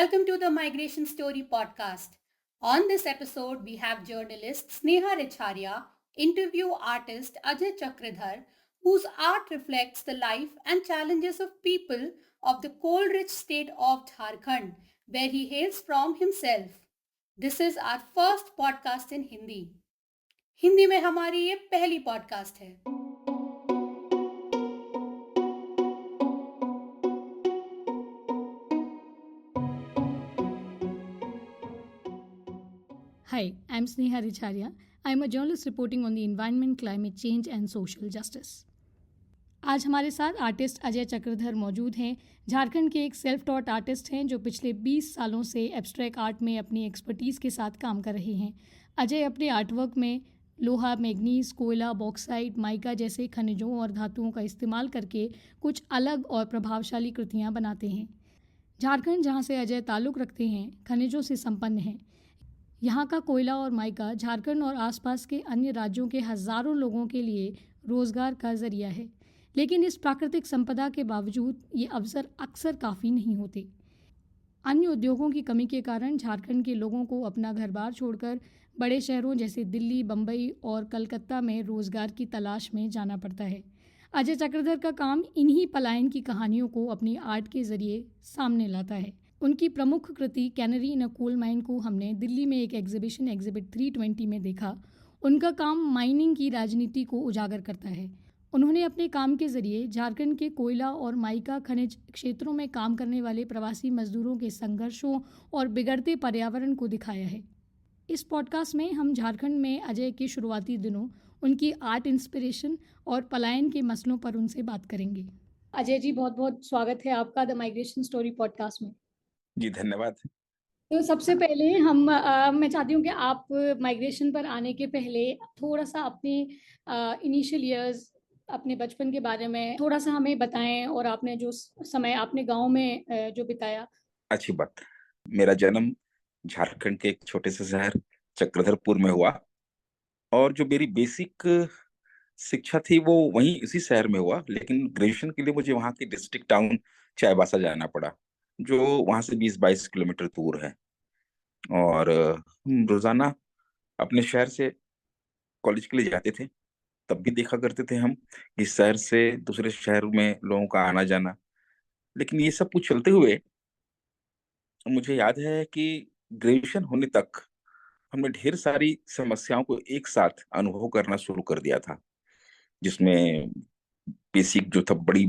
Welcome to the Migration Story podcast. On this episode, we have journalist Sneha Richaria interview artist Ajay Chakradhar, whose art reflects the life and challenges of people of the coal-rich state of Jharkhand, where he hails from himself. This is our first podcast in Hindi. Hindi में हमारी ये पहली podcast है. Hi, I'm Sneha Richaria. I'm a journalist reporting on the environment, climate change and social justice. आज हमारे साथ artist Ajay Chakradhar मौजूद हैं. झारखंड के एक सेल्फ टॉट आर्टिस्ट हैं जो पिछले 20 सालों से एब्स्ट्रैक्ट आर्ट में अपनी एक्सपर्टीज़ के साथ काम कर रहे हैं. अजय अपने आर्टवर्क में लोहा, मैग्नीज, कोयला, बॉक्साइट, माइका जैसे खनिजों और धातुओं का इस्तेमाल करके कुछ अलग और प्रभावशाली कृतियाँ बनाते हैं. झारखंड, जहाँ से अजय ताल्लुक़ रखते हैं, खनिजों से संपन्न है. यहाँ का कोयला और माइका झारखंड और आसपास के अन्य राज्यों के हज़ारों लोगों के लिए रोज़गार का ज़रिया है. लेकिन इस प्राकृतिक संपदा के बावजूद ये अवसर अक्सर काफ़ी नहीं होते. अन्य उद्योगों की कमी के कारण झारखंड के लोगों को अपना घर-बार छोड़कर बड़े शहरों जैसे दिल्ली, बम्बई और कलकत्ता में रोज़गार की तलाश में जाना पड़ता है. अजय चक्रधर का काम इन्हीं पलायन की कहानियों को अपनी आर्ट के ज़रिए सामने लाता है. उनकी प्रमुख कृति कैनरी इन अ कोल माइन को हमने दिल्ली में एक एग्जिबिट 320 में देखा. उनका काम माइनिंग की राजनीति को उजागर करता है. उन्होंने अपने काम के ज़रिए झारखंड के कोयला और माइका खनिज क्षेत्रों में काम करने वाले प्रवासी मजदूरों के संघर्षों और बिगड़ते पर्यावरण को दिखाया है. इस पॉडकास्ट में हम झारखंड में अजय के शुरुआती दिनों, उनकी आर्ट इंस्पिरेशन और पलायन के मसलों पर उनसे बात करेंगे. अजय जी, बहुत बहुत स्वागत है आपका द माइग्रेशन स्टोरी पॉडकास्ट में. जी धन्यवाद. तो सबसे पहले मैं चाहती हूँ कि आप माइग्रेशन पर आने के पहले थोड़ा सा अपने इनिशियल ईयर्स, अपने बचपन के बारे में थोड़ा सा हमें बताएं और आपने जो समय आपने गांव में जो बिताया. अच्छी बात. मेरा जन्म झारखंड के एक छोटे से शहर चक्रधरपुर में हुआ और जो मेरी बेसिक शिक्षा थी वो वहीं इसी शहर में हुआ. लेकिन ग्रेजुएशन के लिए मुझे वहाँ के डिस्ट्रिक्ट टाउन चाईबासा जाना पड़ा, जो वहाँ से 20-22 किलोमीटर दूर है. और हम रोजाना अपने शहर से कॉलेज के लिए जाते थे. तब भी देखा करते थे हम इस शहर से दूसरे शहर में लोगों का आना जाना. लेकिन ये सब कुछ चलते हुए मुझे याद है कि ग्रेजुएशन होने तक हमने ढेर सारी समस्याओं को एक साथ अनुभव करना शुरू कर दिया था, जिसमें बेसिक जो था बड़ी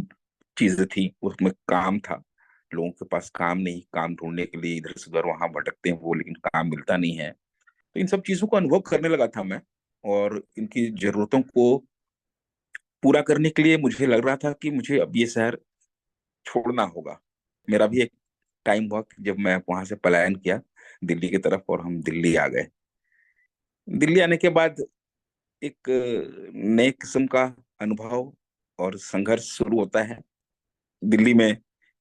चीजें थी, उसमें काम था. लोगों के पास काम नहीं, काम ढूंढने के लिए इधर से उधर वहां भटकते हैं वो, लेकिन काम मिलता नहीं है. तो इन सब चीजों को अनुभव करने लगा था मैं, और इनकी जरूरतों को पूरा करने के लिए मुझे लग रहा था कि मुझे अब ये शहर छोड़ना होगा. मेरा भी एक टाइम हुआ कि जब मैं वहां से पलायन किया दिल्ली की तरफ, और हम दिल्ली आ गए. दिल्ली आने के बाद एक नए किस्म का अनुभव और संघर्ष शुरू होता है. दिल्ली में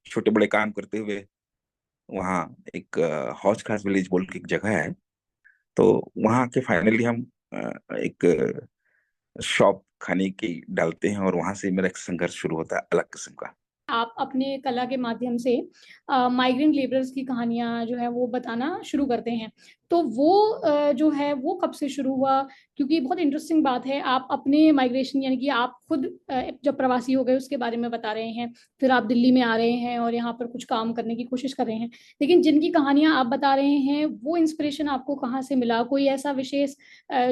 छोटे बड़े काम करते हुए वहाँ एक हौज खास विलेज बोल के एक जगह है, तो वहाँ के फाइनली हम एक शॉप खाने की डालते हैं, और वहां से मेरा एक संघर्ष शुरू होता है अलग किस्म का. आप अपने कला के माध्यम से माइग्रेंट लेबरर्स की कहानियां जो है वो बताना शुरू करते हैं. तो वो जो है वो कब से शुरू हुआ? क्योंकि बहुत इंटरेस्टिंग बात है, आप अपने माइग्रेशन यानी कि आप खुद जब प्रवासी हो गए उसके बारे में बता रहे हैं, फिर आप दिल्ली में आ रहे हैं और यहाँ पर कुछ काम करने की कोशिश कर रहे हैं. लेकिन जिनकी कहानियां आप बता रहे हैं वो इंस्पिरेशन आपको कहाँ से मिला? कोई ऐसा विशेष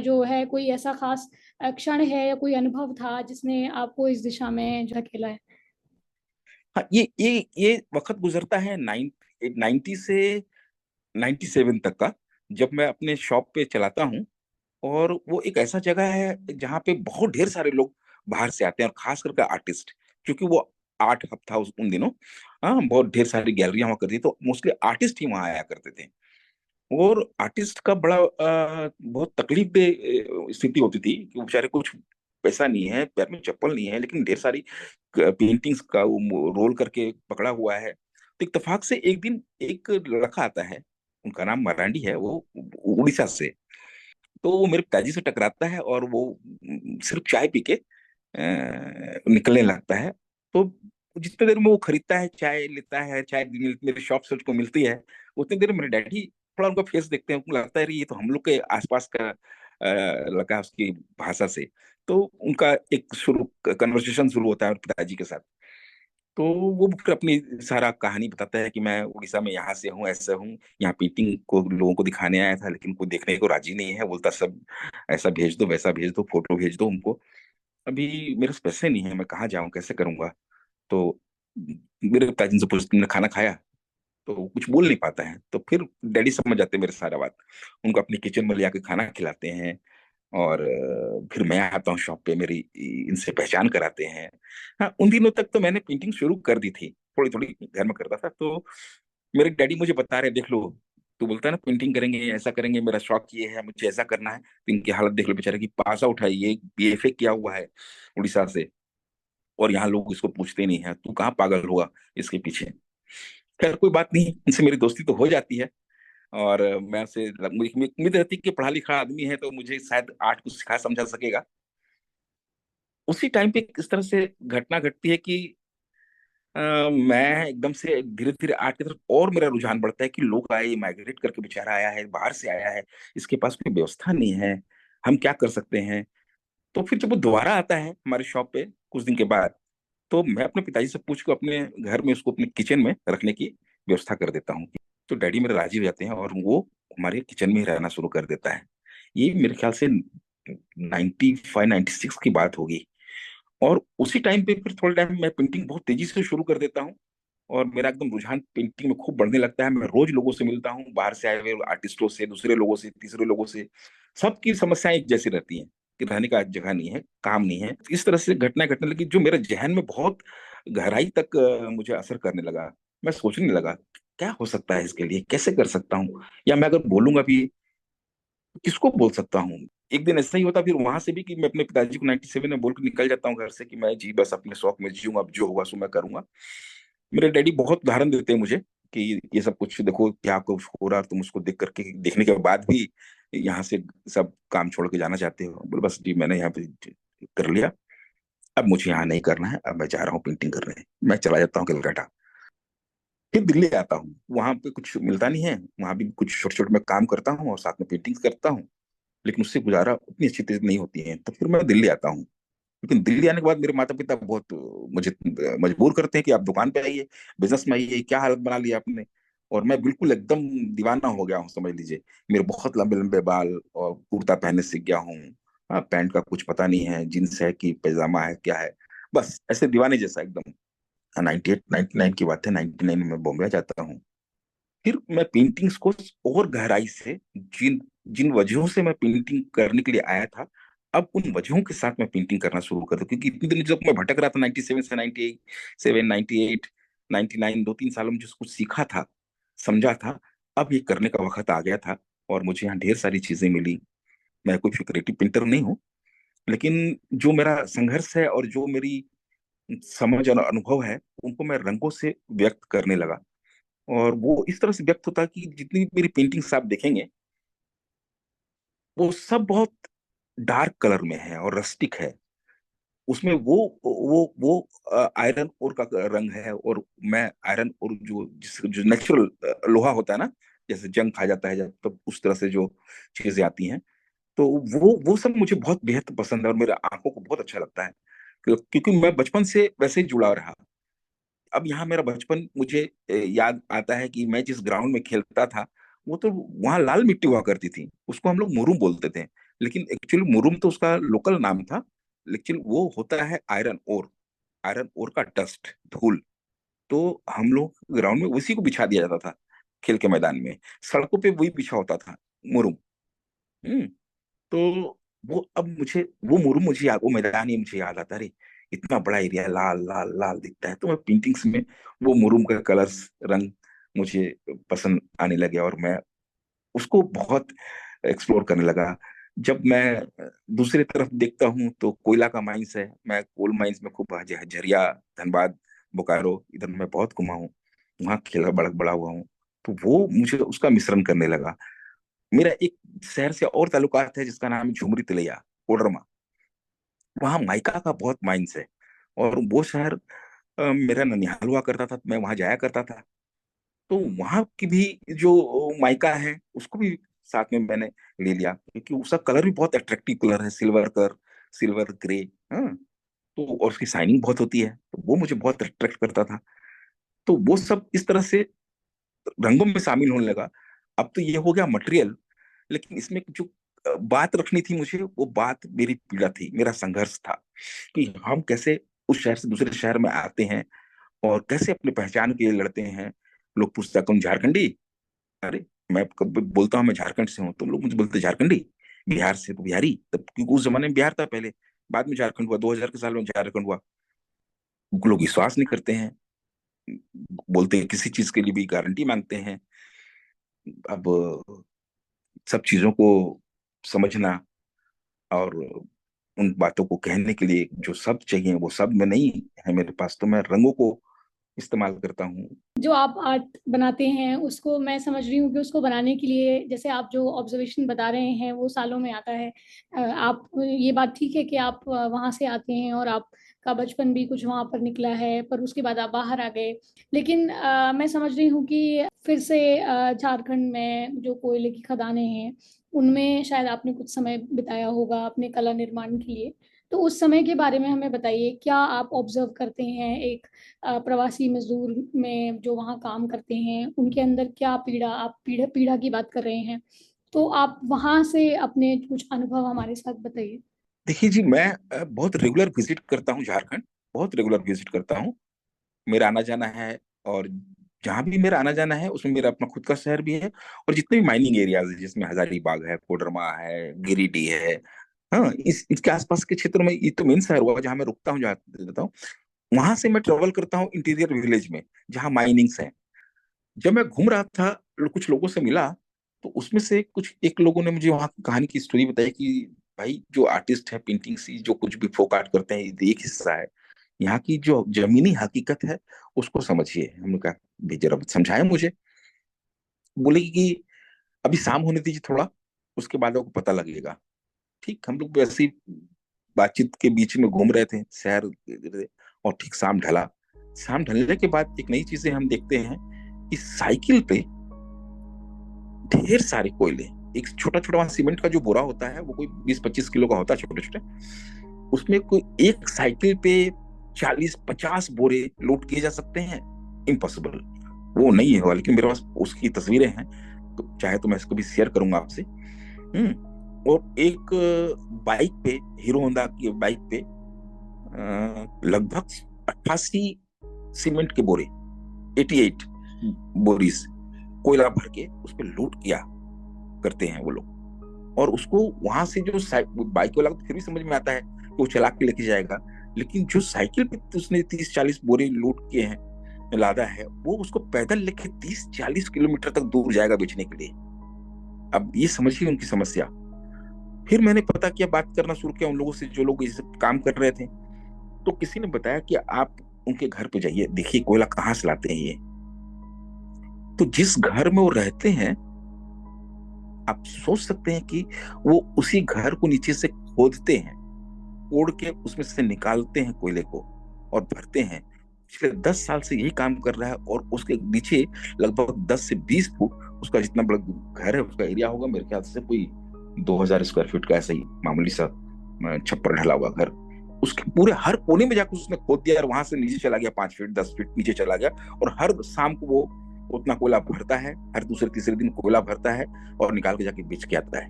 जो है, कोई ऐसा खास क्षण है या कोई अनुभव था जिसने आपको इस दिशा में जो धकेला है? हाँ, ये वक्त गुजरता है 90 से 97 तक का, जब मैं अपने शॉप पे चलाता हूँ. और वो एक ऐसा जगह है जहाँ पे बहुत ढेर सारे लोग बाहर से आते हैं, और खास करके आर्टिस्ट, क्योंकि वो आर्ट हब था उन दिनों. हाँ, बहुत ढेर सारी गैलरियां हुआ करती थी, तो मोस्टली आर्टिस्ट ही वहाँ आया करते थे. और आर्टिस्ट का बड़ा बहुत तकलीफ दे स्थिति होती थी कि बेचारे कुछ पैसा नहीं है, पैर में चप्पल नहीं है, लेकिन ढेर सारी पेंटिंग्स का वो रोल करके पकड़ा हुआ है. तो इत्तेफाक से एक दिन एक लड़का आता है, उनका नाम मरांडी है, वो उड़ीसा से. तो वो मेरे पिताजी से टकराता है, और वो सिर्फ चाय पी के निकलने लगता है. तो जितने देर में वो खरीदता है, चाय लेता है, चाय मेरे शॉप से उसको मिलती है, उतनी देर मेरे डैडी थोड़ा उनका फेस देखते हैं, उनको लगता है अरे ये तो हम लोग के आसपास का लड़का है, उसकी भाषा से। तो उनका एक शुरू कन्वर्सेशन शुरू होता है पिताजी के साथ। तो वो फिर अपनी सारा कहानी बताता है कि मैं उड़ीसा में यहाँ से हूँ, ऐसा हूँ, यहाँ पेंटिंग को लोगों को दिखाने आया था, लेकिन कोई देखने को राजी नहीं है, बोलता सब ऐसा भेज दो, वैसा भेज दो, फोटो भेज दो हमको, अभी मेरे पास पैसे नहीं है, मैं कहाँ जाऊँ, कैसे करूंगा। तो मेरे पिताजी से पूछते तुमने खाना खाया, तो वो कुछ बोल नहीं पाता है। तो फिर डैडी समझ जाते हैं मेरे सारा बात, उनको अपनी किचन में ले आके खाना खिलाते हैं। और फिर मैं आता हूँ शॉप पे, मेरी इनसे पहचान कराते हैं। हाँ, उन दिनों तक तो मैंने पेंटिंग शुरू कर दी थी, थोड़ी थोड़ी घर में करता था। तो मेरे डैडी मुझे बता रहे, देख लो, तू बोलता है ना पेंटिंग करेंगे, ऐसा करेंगे, मेरा शौक ये है, मुझे ऐसा करना है। तो इनकी हालत देख लो, बेचारे की पास आउट है, ये बीएफए किया हुआ है उड़ीसा से, और यहाँ लोग इसको पूछते नहीं है, तू कहाँ पागल हुआ इसके पीछे। खैर कोई बात नहीं, इनसे मेरी दोस्ती तो हो जाती है। और मैं उसे मुझे उम्मीद रहती है कि पढ़ा लिखा आदमी है तो मुझे शायद आर्ट कुछ सिखा समझा सकेगा। उसी टाइम पे इस तरह से घटना घटती है कि मैं एकदम से धीरे धीरे आर्ट की तरफ और मेरा रुझान बढ़ता है कि लोग आए, माइग्रेट करके बेचारा आया है, बाहर से आया है, इसके पास कोई व्यवस्था नहीं है, हम क्या कर सकते हैं। तो फिर जब वो दोबारा आता है हमारे शॉप पे कुछ दिन के बाद, तो मैं अपने पिताजी से पूछ के अपने घर में उसको अपने किचन में रखने की व्यवस्था कर देता हूँ। तो डैडी मेरे राजी हो जाते हैं और वो हमारे किचन में ही रहना शुरू कर देता है। ये मेरे ख्याल से 95 96 की बात होगी। और उसी टाइम पे फिर थोड़ा टाइम मैं पेंटिंग बहुत तेजी से शुरू कर देता हूँ, और मेरा एकदम रुझान पेंटिंग में खूब बढ़ने लगता है। मैं रोज लोगों से मिलता हूँ, बाहर से आए हुए आर्टिस्टों से, दूसरे लोगों से, तीसरे लोगों से। सबकी समस्याएं एक जैसी रहती हैं कि रहने का जगह नहीं है, काम नहीं है। इस तरह से घटनाएं घटने लगी जो मेरे जहन में बहुत गहराई तक मुझे असर करने लगा। मैं सोचने लगा क्या हो सकता है इसके लिए, कैसे कर सकता हूँ, या मैं अगर बोलूंगा भी तो किसको बोल सकता हूँ। एक दिन ऐसा ही होता फिर वहां से भी कि मैं अपने पिताजी को 97 में बोल के निकल जाता हूँ घर से कि मैं जी बस अपने शौक में जीऊंगा, अब जो होगा सो मैं करूंगा। मेरे डैडी बहुत उदाहरण देते हैं मुझे कि ये सब कुछ देखो क्या कुछ हो रहा, तुम उसको देख करके देखने के बाद भी यहाँ से सब काम छोड़ के जाना चाहते हो। बोले बस जी मैंने यहाँ पे कर लिया, अब मुझे यहाँ नहीं करना है, अब मैं जा रहा हूँ पेंटिंग करने। मैं चला जाता हूँ कलकत्ता, फिर दिल्ली आता हूँ, वहां पे कुछ मिलता नहीं है, वहां भी कुछ छोटे छोटे मैं काम करता हूँ और साथ में पेंटिंग करता हूँ, लेकिन उससे गुजारा उतनी अच्छी तरह नहीं होती है। तो फिर मैं दिल्ली आता हूँ। लेकिन दिल्ली आने के बाद मेरे माता पिता बहुत मुझे मजबूर करते हैं कि आप दुकान पे आइए, बिजनेस में आइए, क्या हालत बना ली आपने। और मैं बिल्कुल एकदम दीवाना हो गया हूँ समझ लीजिए। मेरे बहुत लंबे लंबे बाल, और कुर्ता पहनने सीख गया हूँ। हाँ, पैंट का कुछ पता नहीं है, जींस है कि पैजामा है क्या है, बस ऐसे दीवाने जैसा एकदम। 98 99 की बात है, 99 में मैं बॉम्बे जाता हूँ। फिर मैं पेंटिंग्स को और गहराई से, जिन जिन वजहों से मैं पेंटिंग करने के लिए आया था, अब उन वजहों के साथ मैं पेंटिंग करना शुरू कर दूं। क्योंकि इतने दिन जब मैं भटक रहा था 97 से 98, 98 99, 2 3 सालों में जो कुछ सीखा था, समझा था, अब ये करने का वक्त आ गया था। और मुझे यहाँ ढेर सारी चीजें मिली। मैं कोई फिक्रेटिव पेंटर नहीं हूँ, लेकिन जो मेरा संघर्ष है और जो मेरी समझ और अनुभव है, उनको मैं रंगों से व्यक्त करने लगा। और वो इस तरह से व्यक्त होता है कि जितनी भी मेरी पेंटिंग्स आप देखेंगे, वो सब बहुत डार्क कलर में है और रस्टिक है। उसमें वो आयरन ओर का रंग है, और मैं आयरन ओर जो नेचुरल लोहा होता है ना, जैसे जंग खा जाता है जब, तब उस तरह से जो चीजें आती हैं, तो वो सब मुझे बहुत बेहद पसंद है और मेरे आंखों को बहुत अच्छा लगता है। क्योंकि मैं बचपन से वैसे ही जुड़ा रहा। अब यहाँ मेरा बचपन मुझे याद आता है कि मैं जिस ग्राउंड में खेलता था, वो तो वहाँ लाल मिट्टी हुआ करती थी, उसको हम लोग मुरुम बोलते थे। लेकिन एक्चुअली मुरुम तो उसका लोकल नाम था, लेकिन वो होता है आयरन ओर, आयरन ओर का डस्ट, धूल। तो हम लोग ग्राउंड में उसी को बिछा दिया जाता था, खेल के मैदान में सड़कों पे वही बिछा होता था, मुरुम। हम्म। तो वो अब मुझे वो मुरुम मुझे याद, वो मैदान ही मुझे याद आता है। अरे इतना बड़ा एरिया लाल लाल लाल दिखता है, तो मैं पेंटिंग्स में वो मुरुम का कलर्स, रंग मुझे पसंद आने लगे, और मैं उसको बहुत एक्सप्लोर करने लगा। जब मैं दूसरी तरफ देखता हूँ तो कोयला का माइंस है, मैं कोल माइंस में खूब झरिया, धनबाद, बोकारो, इधर मैं बहुत घुमा हूँ, वहाँ खेला बड़ा बड़ा हुआ हूँ। तो वो मुझे उसका मिश्रण करने लगा। मेरा एक शहर से और ताल्लुकात है जिसका नाम है झुमरी तिलैया, कोडरमा। वहाँ माइका का बहुत माइंस है। और वो शहर मेरा ननिहाल हुआ करता था, मैं वहां जाया करता था। तो वहां की भी जो माइका है उसको भी साथ में मैंने ले लिया, क्योंकि उसका कलर भी बहुत अट्रैक्टिव कलर है, सिल्वर कलर, सिल्वर ग्रे। हाँ। तो और उसकी शाइनिंग बहुत होती है, तो वो मुझे बहुत अट्रैक्ट करता था। तो वो सब इस तरह से रंगों में शामिल होने लगा। अब तो ये हो गया मटेरियल, लेकिन इसमें जो बात रखनी थी मुझे, वो बात मेरी पीड़ा थी, मेरा संघर्ष था कि हम कैसे उस शहर से दूसरे शहर में आते हैं और कैसे अपनी पहचान के लिए लड़ते हैं। लोग पूछते हैं कौन झारखंडी? अरे, मैं कब बोलता हूँ मैं झारखंड से हूँ, तुम लोग मुझे बोलते झारखंडी। बिहार से तो बिहारी, तब क्योंकि उस जमाने में बिहार था पहले, बाद में झारखंड हुआ, 2000 के साल में झारखंड हुआ। लोग विश्वास नहीं करते हैं, बोलते हैं किसी चीज के लिए भी गारंटी मांगते हैं। अब सब चीजों को समझना और उन बातों को कहने के लिए जो शब्द चाहिए वो शब्द में नहीं है मेरे पास, तो मैं रंगों को इस्तेमाल करता हूँ। जो आप आर्ट बनाते हैं उसको मैं समझ रही हूँ कि उसको बनाने के लिए, जैसे आप जो ऑब्जर्वेशन बता रहे हैं वो सालों में आता है। आप ये बात ठीक है कि आप वहाँ से आते हैं और आपका बचपन भी कुछ वहाँ पर निकला है, पर उसके बाद आप बाहर आ गए। लेकिन मैं समझ रही हूँ कि फिर से झारखंड में जो कोयले की खदानें हैं उनमें शायद आपने कुछ समय बिताया होगा अपने कला निर्माण के लिए। तो उस समय के बारे में हमें बताइए, क्या आप ऑब्जर्व करते हैं एक प्रवासी मजदूर में जो वहाँ काम करते हैं उनके अंदर क्या पीड़ा, आप पीड़ा पीड़ा की बात कर रहे हैं, तो आप वहाँ से अपने कुछ अनुभव हमारे साथ बताइए। देखिए जी, मैं बहुत रेगुलर विजिट करता हूँ झारखंड, बहुत रेगुलर विजिट करता हूँ। मेरा आना जाना है, और जहां भी मेरा आना जाना है उसमें मेरा अपना खुद का शहर भी है, और जितने भी माइनिंग एरियाज है जिसमें हजारीबाग है, कोडरमा है, गिरिडीह है, हाँ, इसके आसपास के क्षेत्र में, ये तो मेन शहर हुआ जहाँ मैं रुकता हूँ, जहाँ रहता हूँ। वहां से मैं ट्रेवल करता हूँ इंटीरियर विलेज में जहाँ माइनिंग्स है। जब मैं घूम रहा था, कुछ लोगों से मिला, तो उसमें से कुछ एक लोगों ने मुझे वहाँ की कहानी की स्टोरी बताई कि भाई, जो आर्टिस्ट है, पेंटिंग सी जो कुछ भी फोक आर्ट करते हैं, ये एक हिस्सा है। यहाँ की जो जमीनी हकीकत है उसको समझिए। हमने कहा भाई जरा समझाए मुझे। बोले कि अभी शाम होने दीजिए थोड़ा, उसके बाद आपको पता लगेगा। ठीक, हम लोग वैसे ही बातचीत के बीच में घूम रहे थे शहर, और ठीक शाम ढला। शाम ढलने के बाद एक नई चीजें हम देखते हैं, इस साइकिल पे ढेर सारे कोयले। एक छोटा छोटा वहां सीमेंट का जो बोरा होता है वो कोई 20-25 किलो का होता है, छोटे छोटे। उसमें कोई एक साइकिल पे 40-50 बोरे लोड किए जा सकते हैं। इम्पॉसिबल, वो नहीं है, लेकिन मेरे पास उसकी तस्वीरें हैं, तो चाहे तो मैं इसको भी शेयर करूंगा आपसे। और एक बाइक पे, हीरो होंडा की बाइक पे लगभग 88 सीमेंट के बोरे, 88 बोरीज कोयला भर के उस पर लोड किया करते हैं वो लोग। और उसको वहां से जो बाइक वाला तो फिर भी समझ में आता है कि वो चला के लेके जाएगा, लेकिन जो साइकिल पे उसने 30-40 बोरे लोड किए हैं, लादा है, वो उसको पैदल लेके 30-40 किलोमीटर तक दूर जाएगा बेचने के लिए। अब ये समझिए उनकी समस्या। फिर मैंने पता किया, बात करना शुरू किया उन लोगों से जो लोग इस काम कर रहे थे। तो किसी ने बताया कि आप उनके घर पे जाइए, देखिए कोयला कहाँ से लाते हैं ये। तो जिस घर में वो रहते हैं, आप सोच सकते हैं कि वो उसी घर को नीचे से खोदते हैं, कोड़ के उसमें से निकालते हैं कोयले को और भरते हैं। पिछले 10 साल से यही काम कर रहा है, और उसके नीचे लगभग 10 से 20 फुट उसका जितना बड़ा घर है, उसका एरिया होगा मेरे ख्याल से कोई 2000 स्क्वायर फीट का, ऐसा ही मामूली सा छप्पर ढला हुआ घर। उसके पूरे हर कोने में जाकर उसने खोद दिया, और वहां से नीचे चला गया, 5 फीट 10 फीट नीचे चला गया। और हर शाम को वो उतना कोयला भरता है, हर दूसरे तीसरे दिन कोयला भरता है और निकाल के जाके बेच के आता है।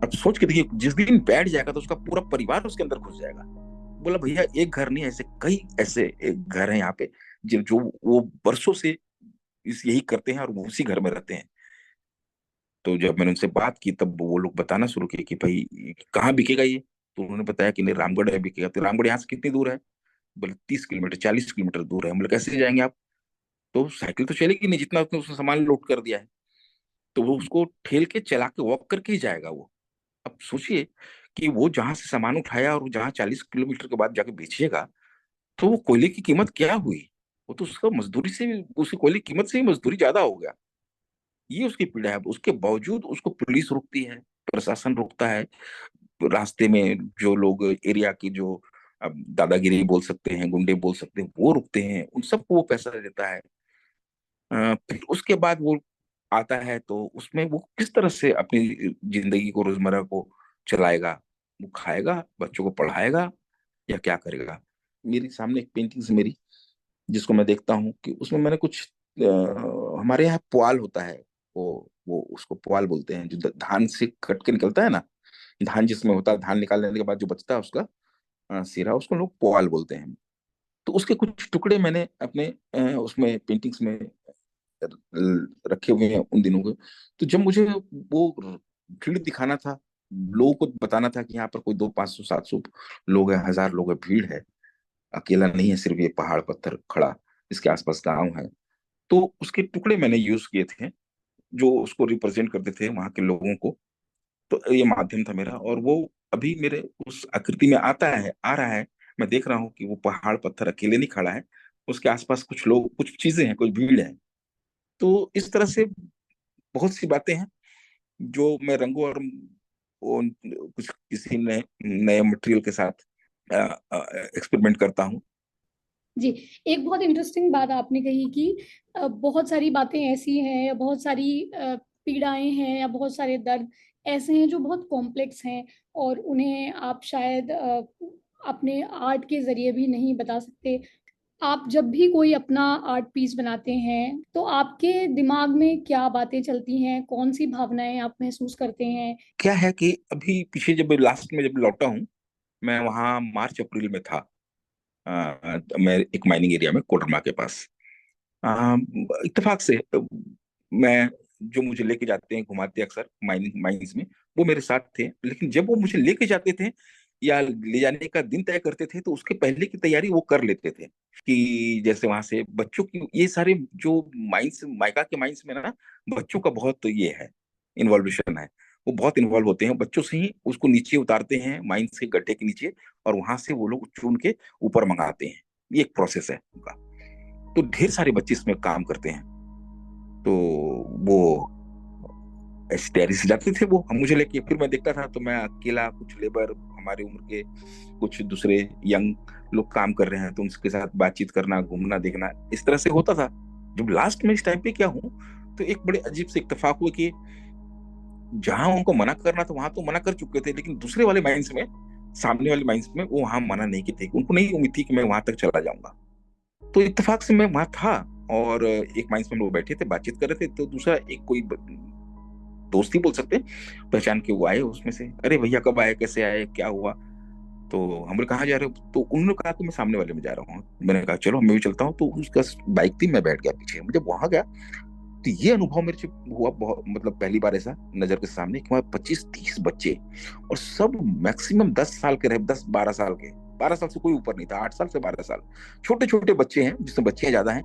अब सोच के देखिए, जिस दिन बैठ जाएगा तो उसका पूरा परिवार उसके अंदर घुस जाएगा। बोला भैया, एक घर नहीं, ऐसे कई ऐसे एक घर हैं यहाँ पे, जो वो बरसों से इस यही करते हैं और वो उसी घर में रहते हैं। तो जब मैंने उनसे बात की, तब वो लोग बताना शुरू किए कि भाई कहाँ बिकेगा ये। तो उन्होंने बताया कि नहीं, रामगढ़ है बिकेगा। तो रामगढ़ यहाँ से कितनी दूर है? बोले 30 किलोमीटर, 40 किलोमीटर दूर है। बोले कैसे जाएंगे आप? तो साइकिल तो चलेगी नहीं, जितना उसने सामान लोड कर दिया है। तो वो उसको ठेल के चला के वॉक करके ही जाएगा वो। अब सोचिए कि वो जहां से सामान उठाया और जहां 40 किलोमीटर के बाद जाके बेचेगा, तो वो कोयले की कीमत क्या हुई? वो तो उसका मजदूरी से भी, उसकी कोयले की कीमत से भी मजदूरी ज्यादा हो गया। ये उसकी पीड़ा है। उसके बावजूद उसको पुलिस रोकती है, प्रशासन रोकता है, रास्ते में जो लोग एरिया की जो अब दादागिरी बोल सकते हैं, गुंडे बोल सकते हैं, वो रुकते हैं, उन सबको वो पैसा देता है। फिर उसके बाद वो आता है तो उसमें वो किस तरह से अपनी जिंदगी को, रोजमर्रा को चलाएगा। वो खाएगा, बच्चों को पढ़ाएगा, या क्या करेगा। मेरे सामने एक पेंटिंग्स मेरी, जिसको मैं देखता हूँ कि उसमें मैंने कुछ हमारे यहाँ पुआल होता है, वो उसको पुआल बोलते हैं, जो धान से कट के निकलता है ना। धान जिसमें होता है, धान निकालने के बाद जो बचता है उसका सिरा, उसको लोग पुआल बोलते हैं। तो उसके कुछ टुकड़े मैंने अपने उसमें पेंटिंग्स में रखे हुए हैं उन दिनों के। तो जब मुझे वो भीड़ दिखाना था, लोगों को बताना था कि यहाँ पर कोई 200, 500, 700 लोग हैं, 1000 लोग हैं, भीड़ है, अकेला नहीं है सिर्फ ये पहाड़ पत्थर खड़ा, इसके आसपास गांव है। तो उसके टुकड़े मैंने यूज किए थे, जो उसको रिप्रेजेंट करते थे वहां के लोगों को। तो ये माध्यम था मेरा, और वो अभी मेरे उस आकृति में आता है, आ रहा है। मैं देख रहा हूँ कि वो पहाड़ पत्थर अकेले नहीं खड़ा है, उसके आसपास कुछ लोग, कुछ चीजें हैं, कुछ भीड़ है। तो इस तरह से बहुत सी बातें हैं जो मैं रंगों और कुछ किसी नए नए मटेरियल के साथ एक्सपेरिमेंट करता हूँ। जी, एक बहुत इंटरेस्टिंग बात आपने कही कि बहुत सारी बातें ऐसी हैं या बहुत सारी पीड़ाएं हैं या बहुत सारे दर्द ऐसे हैं जो बहुत कॉम्प्लेक्स हैं और उन्हें आप शायद अपने आर्ट के ज़रिए भी नहीं बता सकते। आप जब भी कोई अपना आर्ट पीस बनाते हैं, तो आपके दिमाग में क्या बातें चलती हैं? कौन-सी भावनाएँ आप महसूस करते हैं? क्या है कि अभी पीछे जब लास्ट में जब लौटा हूँ, मैं वहाँ मार्च अप्रैल में था। मैं एक माइनिंग एरिया में कोडरमा के पास, इत्तेफाक से मैं, जो मुझे लेके जाते हैं घुमाते हैं अक्सर माइनिंग माइंस में, वो मेरे साथ थे। लेकिन जब वो मुझे लेके जाते थे या ले जाने का दिन तय करते थे, तो उसके पहले की तैयारी वो कर लेते थे। कि जैसे वहां से बच्चों की ये सारे जो माइंस, माइका के माइंस में ना, बच्चों का बहुत ये है, इन्वॉल्वेशन है। वो बहुत इन्वॉल्व होते हैं, बच्चों से ही उसको नीचे उतारते हैं माइंस के गड्ढे के नीचे, और वहां से वो लोग चुन के ऊपर मंगाते हैं। ये एक प्रोसेस है उनका। तो ढेर सारे बच्चे इसमें काम करते हैं। तो वो ऐसी तैयारी से जाते थे वो, हम मुझे लेके, फिर मैं देखता था तो मैं अकेला, कुछ लेबर हमारे उम्र के, कुछ दूसरे यंग लोग काम कर रहे हैं, तो उनके साथ बातचीत करना, घूमना, देखना, इस तरह से होता था। जब लास्ट में इस टाइम पे क्या हूँ, तो एक बड़े अजीब से इत्तेफाक हुआ कि जहां उनको मना करना था वहां तो मना कर चुके थे, लेकिन दूसरे वाले माइंस में, सामने वाले माइंस में वो वहां मना नहीं की थी। उनको नहीं उम्मीद थी कि मैं वहां तक चला जाऊंगा। तो इत्तेफाक से मैं वहां था, और एक माइंस में लोग बैठे थे, बातचीत कर रहे थे। तो दूसरा एक कोई दोस्ती बोल सकते हैं, पहचान के वो आए उसमें से, अरे भैया कब आए, कैसे आए, क्या हुआ। तो हम लोग कहाँ जा रहे हो, तो उन्होंने कहा कि मैं सामने वाले में जा रहा हूँ। मैंने कहा चलो मैं भी चलता हूँ। तो उसका बाइक थी, मैं बैठ गया पीछे। जब वहां गया तो ये अनुभव मेरे से हुआ, बहुत मतलब पहली बार ऐसा नजर के सामने कि वहाँ 25-30 बच्चे, और सब मैक्सिमम 10 साल के रहे, 10-12 साल के, 12 साल से कोई ऊपर नहीं था, 8 साल से 12 साल, छोटे छोटे बच्चे हैं, जिसमें बच्चे ज्यादा हैं।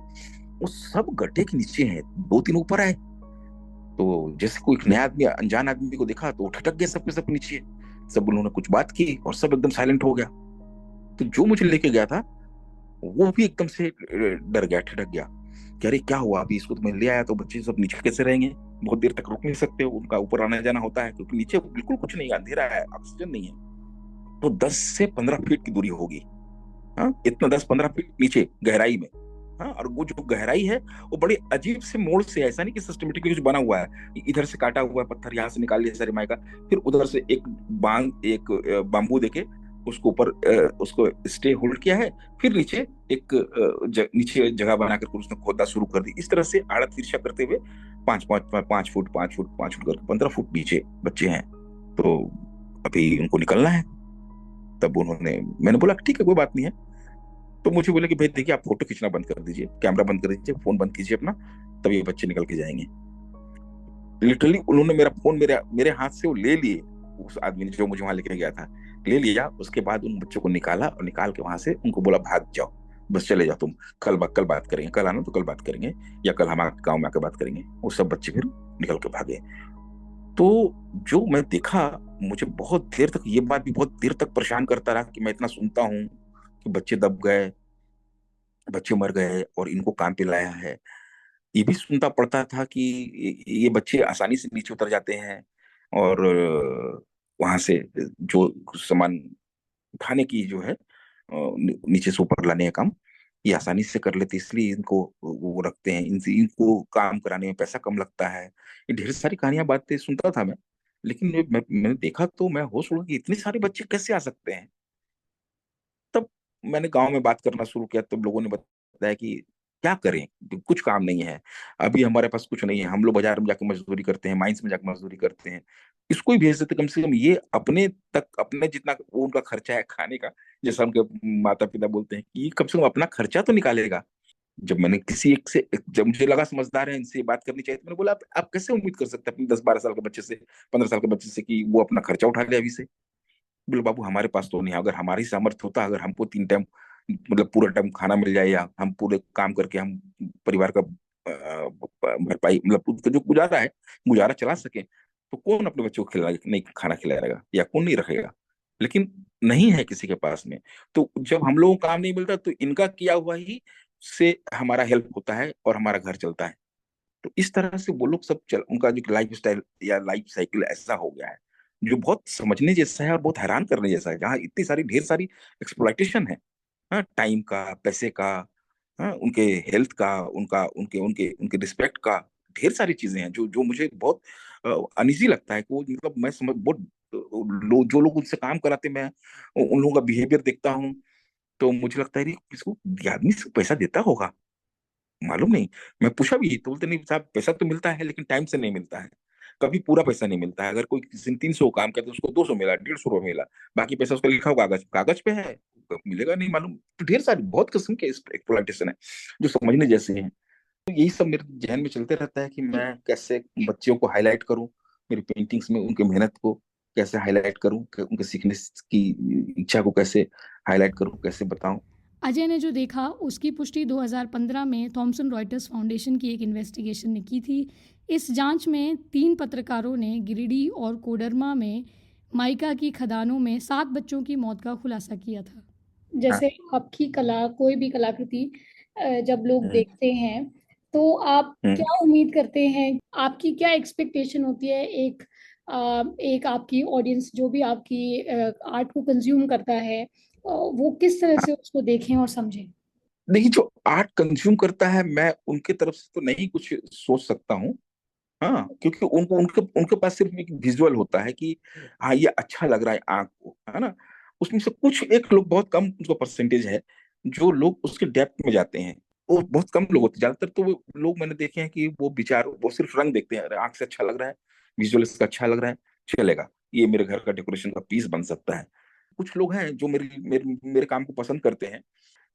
वो सब गड्ढे के नीचे हैं, 2-3 ऊपर आए। तो जैसे कोई नया आदमी, अनजान आदमी को देखा तो वो ठटक गया सब के सब नीचे। सब उन्होंने कुछ बात की और सब एकदम साइलेंट हो गया। तो जो मुझे लेके गया था वो भी एकदम से डर गया, ठटक गया कि अरे क्या हुआ, अभी इसको तो मैं ले आया, तो बच्चे सब नीचे कैसे रहेंगे, बहुत देर तक रुक नहीं सकते, उनका ऊपर आना जाना होता है, क्योंकि नीचे बिल्कुल कुछ नहीं है, अंधेरा है, ऑक्सीजन नहीं है। तो 10 से 15 फीट की दूरी होगी। हाँ, इतना 10-15 फीट नीचे गहराई में। हाँ, और वो जो गहराई है, वो बड़ी अजीब से मोड़ से, ऐसा नहीं कि सिस्टमेटिकली कुछ बना हुआ है, इधर से काटा हुआ है पत्थर, यहाँ से निकाल लिया सारे माइका, फिर उधर से एक बांबू देके उसको ऊपर उसको स्टे होल्ड किया है। फिर नीचे एक नीचे जगह बना करके उसने खोदना शुरू कर दी। इस तरह से आड़ा तिरछा करते हुए 5-5 5 फुट, 5 फुट 5 फुट करके 15 फुट नीचे बच्चे हैं। तो अभी उनको निकलना है। तब उन्होंने, मैंने बोला ठीक है कोई बात नहीं है। तो मुझे बोले कि भाई देखिए, आप फोटो खींचना बंद कर दीजिए, कैमरा बंद कर दीजिए, फोन बंद कीजिए अपना, तब ये बच्चे निकल के जाएंगे। लिटरली उन्होंने मेरा फोन मेरे मेरे हाथ से वो ले लिए, उस आदमी ने जो मुझे वहां लेके गया था, ले लिया। उसके बाद उन बच्चों को निकाला, और निकाल के वहां से उनको बोला भाग जाओ, बस चले जाओ तुम, कल बात करेंगे, कल आना तो कल बात करेंगे, या कल हमारे गाँव में आकर बात करेंगे। वो सब बच्चे फिर निकल के भागे। तो जो मैं देखा, मुझे बहुत देर तक ये बात भी बहुत देर तक परेशान करता रहा कि मैं इतना सुनता हूँ कि बच्चे दब गए, बच्चे मर गए, और इनको काम पे लाया है। ये भी सुनता पड़ता था कि ये बच्चे आसानी से नीचे उतर जाते हैं, और वहां से जो सामान उठाने की जो है नीचे से ऊपर लाने का काम ये आसानी से कर लेते, इसलिए इनको वो रखते हैं, इनसे इनको काम कराने में पैसा कम लगता है। ये ढेर सारी कहानियां बातें सुनता था मैं, लेकिन मैंने देखा तो मैं होश उड़ गया कि इतने सारे बच्चे कैसे आ सकते हैं। तब मैंने गांव में बात करना शुरू किया, तब लोगों ने बताया कि क्या करें, कुछ काम नहीं है, अभी हमारे पास कुछ नहीं है, हम लोग बाजार में जाकर मजदूरी करते हैं, माइंस में जाकर मजदूरी करते हैं, इसको ही भेज देते, कम से कम ये अपने तक, अपने जितना वो उनका खर्चा है खाने का, जैसा उनके माता पिता बोलते हैं कि कम से कम अपना खर्चा तो निकालेगा। जब मैंने किसी एक से, जब मुझे लगा समझदार है, इनसे बात करनी चाहिए, तो मैंने बोला आप कैसे उम्मीद कर सकते हैं अपने 10-12 साल के बच्चे से, 15 साल के बच्चे से कि वो अपना खर्चा उठा ले अभी से। बोले बाबू हमारे पास तो नहीं है, अगर हमारी सामर्थ्य होता, अगर हमको 3 टाइम मतलब पूरा टाइम खाना मिल जाए, या हम पूरे काम करके हम परिवार का भरपाई मतलब उसका जो गुजारा है गुजारा चला सके, तो कौन अपने बच्चों को खिला नहीं खाना खिलाएगा, या कौन नहीं रखेगा। लेकिन नहीं है किसी के पास में। तो जब हम लोगों को काम नहीं मिलता, तो इनका किया हुआ ही से हमारा हेल्प होता है और हमारा घर चलता है। तो इस तरह से वो लोग सब उनका जो लाइफ स्टाइल या लाइफ साइकिल ऐसा हो गया है, जो बहुत समझने जैसा है और बहुत हैरान करने जैसा है, जहाँ इतनी सारी ढेर सारी एक्सप्लॉइटेशन है। हाँ, टाइम का, पैसे का, हाँ, उनके हेल्थ का, उनका उनके उनके उनके रिस्पेक्ट का, ढेर सारी चीजें हैं जो जो मुझे बहुत अनईजी लगता है कि वो, मतलब मैं समझ बहुत जो लोग उनसे काम कराते, मैं उन लोगों का बिहेवियर देखता हूँ, तो मुझे लगता है कि इसको ये आदमी से पैसा देता होगा, मालूम नहीं। मैं पूछा भी तो बोलते नहीं साहब, पैसा तो मिलता है लेकिन टाइम से नहीं मिलता है, कभी पूरा पैसा नहीं मिलता है। अगर कोई किसी ने 300 काम करते उसको 200 मिला, 150 मिला, बाकी पैसा उसका लिखा हुआ कागज कागज पे है, मिलेगा नहीं मालूम। तो ढेर सारी बहुत किस्म के एक्सप्लॉइटेशन है जो समझने जैसे हैं। तो यही सब मेरे जहन में चलते रहता है कि जी। मैं कैसे बच्चों को हाईलाइट करूं, मेरी पेंटिंग्स में उनकी मेहनत को कैसे हाईलाइट करूं, उनके सीखने की इच्छा को कैसे हाईलाइट करूं, कैसे बताऊं। अजय ने जो देखा उसकी पुष्टि 2015 में थॉमसन रॉयटर्स फाउंडेशन की एक इन्वेस्टिगेशन ने की थी। इस जांच में 3 पत्रकारों ने गिरिडीह और कोडरमा में माइका की खदानों में 7 बच्चों की मौत का खुलासा किया था। हाँ। जैसे आपकी कला, कोई भी कलाकृति जब लोग हम्म। देखते हैं, तो आप हम्म। क्या उम्मीद करते हैं? आपकी क्या एक्सपेक्टेशन होती है एक आपकी ऑडियंस जो भी आपकी आर्ट को कंज्यूम करता है, वो किस तरह से उसको देखें और समझें? नहीं, जो आर्ट कंज्यूम करता है, मैं उनके तरफ से तो नहीं कुछ सोच सकता हूँ। हाँ, क्योंकि उनको उनके उनके पास सिर्फ एक विजुअल होता है कि हाँ ये अच्छा लग रहा है आंख को, है ना। उसमें से कुछ एक लोग, बहुत कम उसका परसेंटेज है जो लोग उसके डेप्थ में जाते हैं। वो बहुत कम लोग होते हैं, ज्यादातर तो वो लोग मैंने देखे हैं कि वो विचार, वो सिर्फ रंग देखते हैं, अरे आंख से अच्छा लग रहा है, विजुअल इसका अच्छा लग रहा है, चलेगा, ये मेरे घर का डेकोरेशन का पीस बन सकता है। कुछ लोग हैं जो मेरे मेरे मेरे काम को पसंद करते हैं,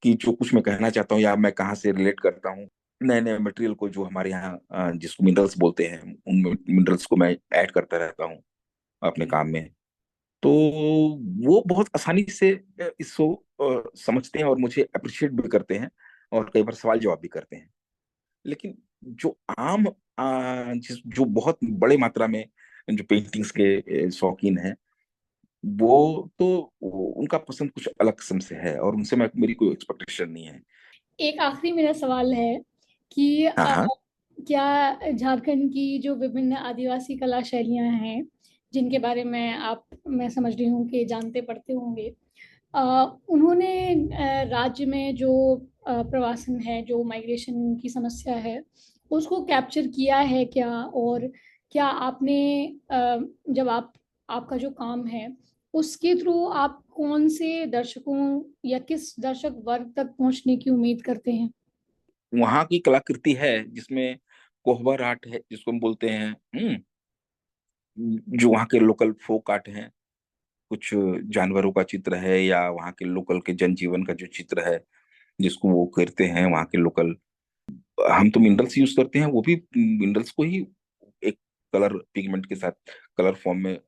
कि जो कुछ मैं कहना चाहता हूँ या मैं कहाँ से रिलेट करता हूँ, नए नए मटेरियल को, जो हमारे यहाँ जिसको मिनरल्स बोलते हैं, उन मिनरल्स को मैं ऐड करता रहता हूँ अपने काम में। तो वो बहुत आसानी से इसको समझते हैं और मुझे अप्रिशिएट भी करते हैं, और कई बार सवाल जवाब भी करते हैं। लेकिन जो आम जो बहुत बड़े मात्रा में जो पेंटिंग्स के शौकीन हैं, वो तो उनका पसंद कुछ अलग किस्म से है, और उनसे मैं, मेरी कोई एक्सपेक्टेशन नहीं है। एक आखिरी मेरा सवाल है कि हाँ हाँ। क्या झारखंड की जो विभिन्न आदिवासी कला शैलियां हैं, जिनके बारे में मैं समझ रही हूँ कि जानते पढ़ते होंगे, उन्होंने राज्य में जो प्रवासन है, जो माइग्रेशन की समस्या है, उसको कैप्चर किया है क्या? और क्या आपने जब आपका जो काम है उसके थ्रू आप कौन से दर्शकों या किस दर्शक वर्ग तक पहुंचने की उम्मीद करते हैं? वहाँ की कलाकृति है जिसमें कोहबर आर्ट है जिसको हम बोलते हैं, जो वहाँ के लोकल फोक आर्ट है, कुछ जानवरों का चित्र है, या वहाँ के लोकल के जनजीवन का जो चित्र है जिसको वो करते हैं वहाँ के लोकल। हम तो मिनरल्स यूज करते हैं, वो भी मिनरल्स को ही एक कलर पिगमेंट के साथ कलर फॉर्म में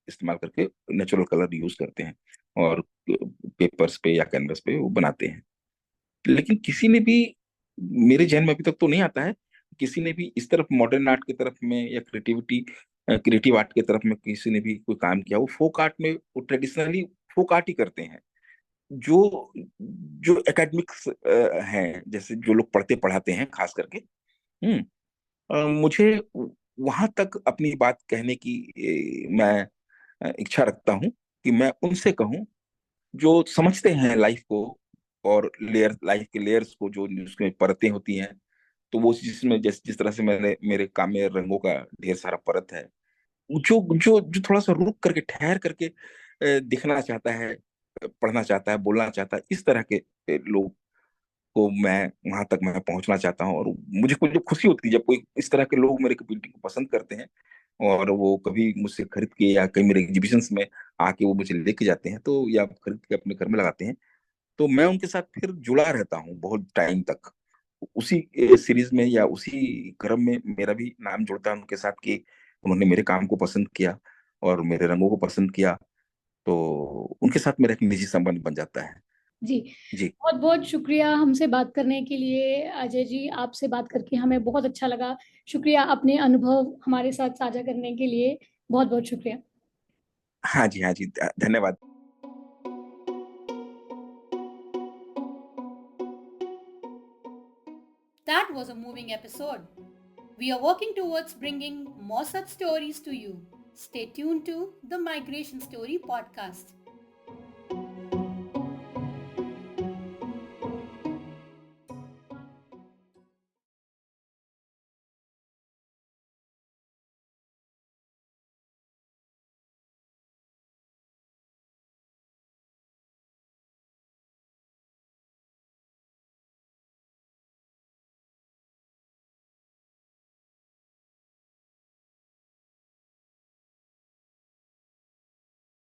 इस्तेमाल करके नेचुरल कलर यूज करते हैं, और पेपर्स पे या कैनवस पे वो बनाते हैं। लेकिन किसी ने भी, मेरे जहन में अभी तक तो नहीं आता है, किसी ने भी इस तरफ मॉडर्न आर्ट की तरफ में या क्रिएटिव आर्ट की तरफ में किसी ने भी कोई काम किया। वो फोक आर्ट में वो ट्रेडिशनली फोक आर्ट ही करते हैं। जो जो एकेडमिक्स हैं, जैसे जो लोग पढ़ते पढ़ाते हैं खास करके, मुझे वहां तक अपनी बात कहने की मैं इच्छा रखता हूँ कि मैं उनसे कहूँ जो समझते हैं लाइफ को और लाइफ के लेयर्स को, जो उसमें परतें होती हैं। तो वो जिसमें जिस तरह से मैंने मेरे काम में रंगों का ढेर सारा परत है, जो जो जो थोड़ा सा रुक करके ठहर करके दिखना चाहता है, पढ़ना चाहता है, बोलना चाहता है, इस तरह के लोग को मैं वहां तक मैं पहुंचना चाहता हूँ। और मुझे कुछ जो खुशी होती है जब कोई इस तरह के लोग मेरे पेंटिंग को पसंद करते हैं, और वो कभी मुझसे खरीद के या कहीं मेरे एग्जीबिशंस में आके वो मुझे लेके जाते हैं, तो या खरीद के अपने घर में लगाते हैं, तो मैं उनके साथ फिर जुड़ा रहता हूँ बहुत टाइम तक। उसी सीरीज में या उसी क्रम में मेरा भी नाम जुड़ता है उनके साथ कि उन्होंने मेरे काम को पसंद किया और मेरे रंगों को पसंद किया। तो उनके साथ मेरा एक निजी संबंध बन जाता है। जी, जी। बहुत बहुत शुक्रिया हमसे बात करने के लिए अजय जी। आपसे बात करके हमें बहुत अच्छा लगा। शुक्रिया अपने अनुभव हमारे साथ साझा करने के लिए। बहुत बहुत शुक्रिया। हाँ जी, हाँ जी, धन्यवाद। That was a moving episode. We are working towards bringing more such stories to you. Stay tuned to the Migration Story podcast.